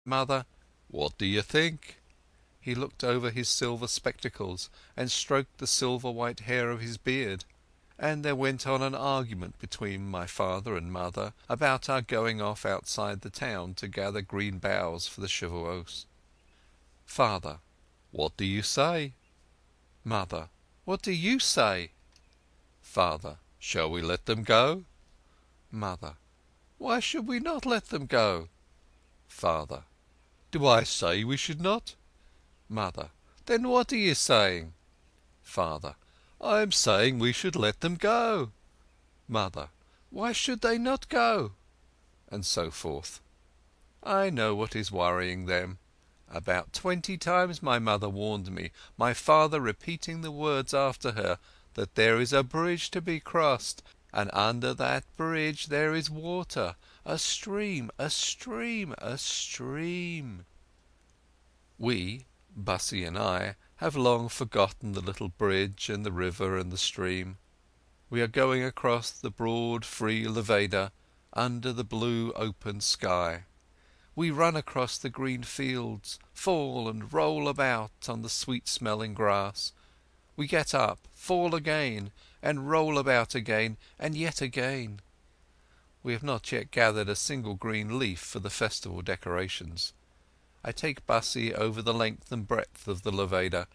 Mother, what do you think?" He looked over his silver spectacles and stroked the silver white hair of his beard, and there went on an argument between my father and mother about our going off outside the town to gather green boughs for the Shavuos. Father: "What do you say?" Mother: "What do you say?" Father: "Shall we let them go?" Mother: "Why should we not let them go?" Father: "Do I say we should not?" Mother: "Then what are you saying?" Father: "I am saying we should let them go." Mother: "Why should they not go?" And so forth. I know what is worrying them. About 20 times my mother warned me, my father repeating the words after her, that there is a bridge to be crossed, and under that bridge there is water, a stream, a stream, a stream. We, Bassi and I, have long forgotten the little bridge and the river and the stream. We are going across the broad free Levada under the blue open sky. We run across the green fields, fall and roll about on the sweet-smelling grass. We get up, fall again, and roll about again, and yet again. We have not yet gathered a single green leaf for the festival decorations. I take Bassi over the length and breadth of the Levada.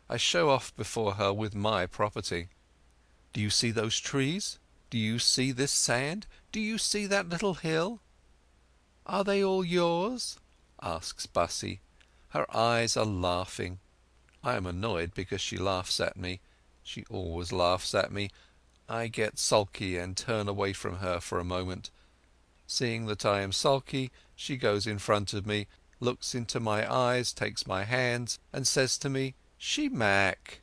I show off before her with my property. "Do you see those trees? Do you see this sand? Do you see that little hill?" "Are they all yours?" asks Bassi. Her eyes are laughing. I am annoyed because she laughs at me. She always laughs at me. I get sulky and turn away from her for a moment. Seeing that I am sulky, she goes in front of me, looks into my eyes, takes my hands, and says to me, "Shimak."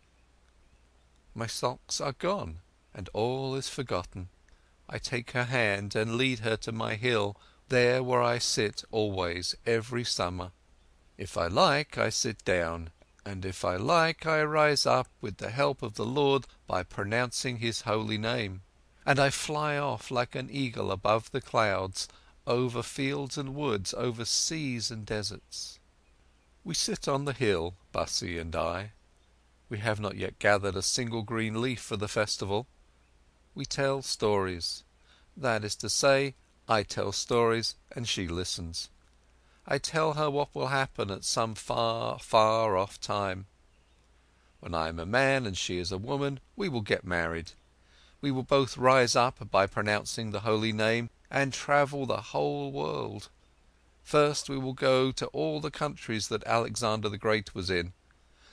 My sulks are gone, and all is forgotten. I take her hand and lead her to my hill, there where I sit always, every summer. If I like, I sit down, and if I like, I rise up with the help of the Lord by pronouncing His holy name. And I fly off like an eagle above the clouds, over fields and woods, over seas and deserts. We sit on the hill, Bassi and I. We have not yet gathered a single green leaf for the festival. We tell stories. That is to say, I tell stories and she listens. I tell her what will happen at some far, far off time. When I am a man and she is a woman, we will get married. We will both rise up by pronouncing the holy name and travel the whole world. First we will go to all the countries that Alexander the Great was in.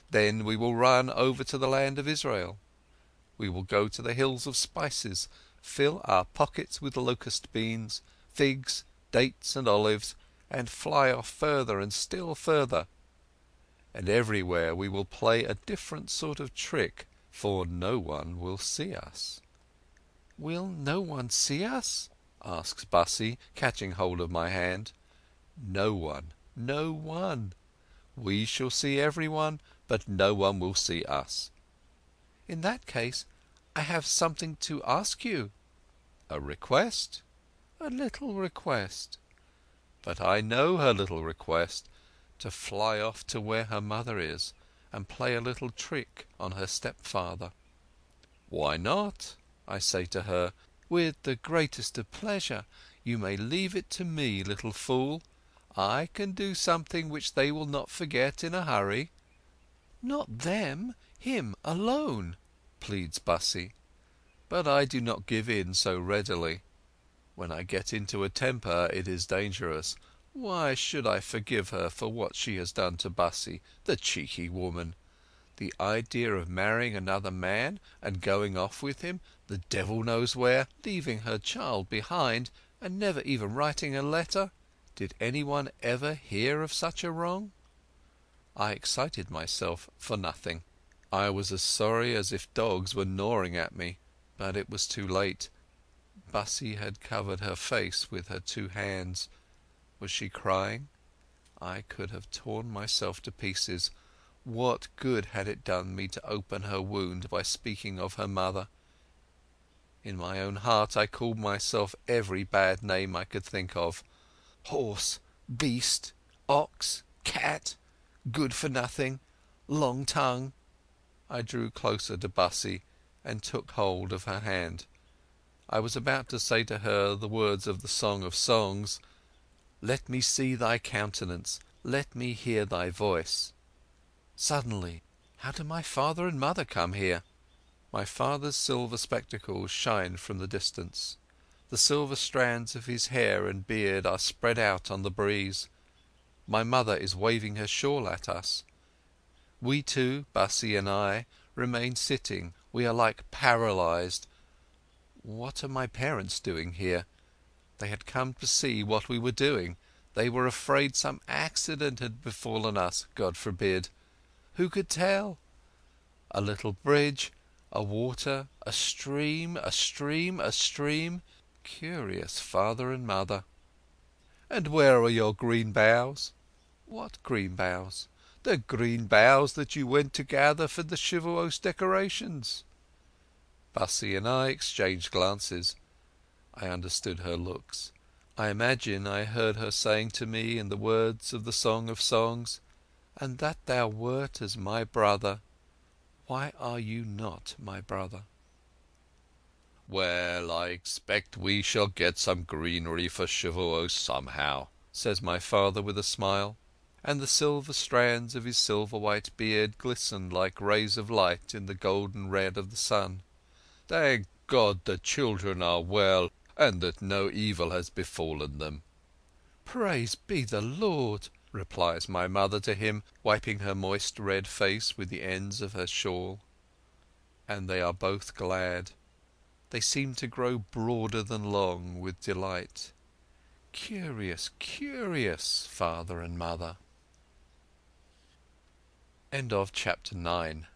Then we will run over to the land of Israel. We will go to the hills of spices, fill our pockets with locust beans, figs, dates and olives, and fly off further and still further. And everywhere we will play a different sort of trick, for no one will see us. "Will no one see us?" asks Bassi, catching hold of my hand. "No one, no one. We shall see everyone, but no one will see us." "In that case, I have something to ask you." "A request?" "A little request." But I know her little request: to fly off to where her mother is and play a little trick on her stepfather. "Why not?" I say to her. "With the greatest of pleasure. You may leave it to me, little fool. I can do something which they will not forget in a hurry." "Not them, him alone," pleads Bassi. But I do not give in so readily. When I get into a temper, it is dangerous. Why should I forgive her for what she has done to Bassi, the cheeky woman? The idea of marrying another man and going off with him, the devil knows where, leaving her child behind, and never even writing a letter. Did anyone ever hear of such a wrong? I excited myself for nothing. I was as sorry as if dogs were gnawing at me, but it was too late. Bassi had covered her face with her two hands. Was she crying? I could have torn myself to pieces. What good had it done me to open her wound by speaking of her mother? In my own heart I called myself every bad name I could think of. Horse, beast, Ox, cat, good for nothing, long tongue." I drew closer to Bussy and took hold of her hand. I was about to say to her the words of the Song of Songs: "Let me see thy countenance, let me hear thy voice." Suddenly, how do my father and mother come here? My father's silver spectacles shine from the distance. The silver strands of his hair and beard are spread out on the breeze. My mother is waving her shawl at us. We two, Bussy and I, remain sitting. We are like paralysed. What are my parents doing here? They had come to see what we were doing. They were afraid some accident had befallen us, God forbid. Who could tell? A little bridge, a water, a stream, a stream, a stream. Curious father and mother. "And where are your green boughs?" "What green boughs?" "The green boughs that you went to gather for the Shavuos decorations." Bussy and I exchanged glances. I understood her looks. I imagine I heard her saying to me in the words of the Song of Songs: "And that thou wert as my brother, why are you not my brother?" "Well, I expect we shall get some greenery for Shavuos somehow," says my father with a smile, and the silver strands of his silver white beard glistened like rays of light in the golden red of the sun. "Thank God the children are well and that no evil has befallen them." "Praised be the Lord," replies my mother to him, wiping her moist red face with the ends of her shawl. And they are both glad. They seem to grow broader than long with delight. Curious, curious father and mother. Chapter 9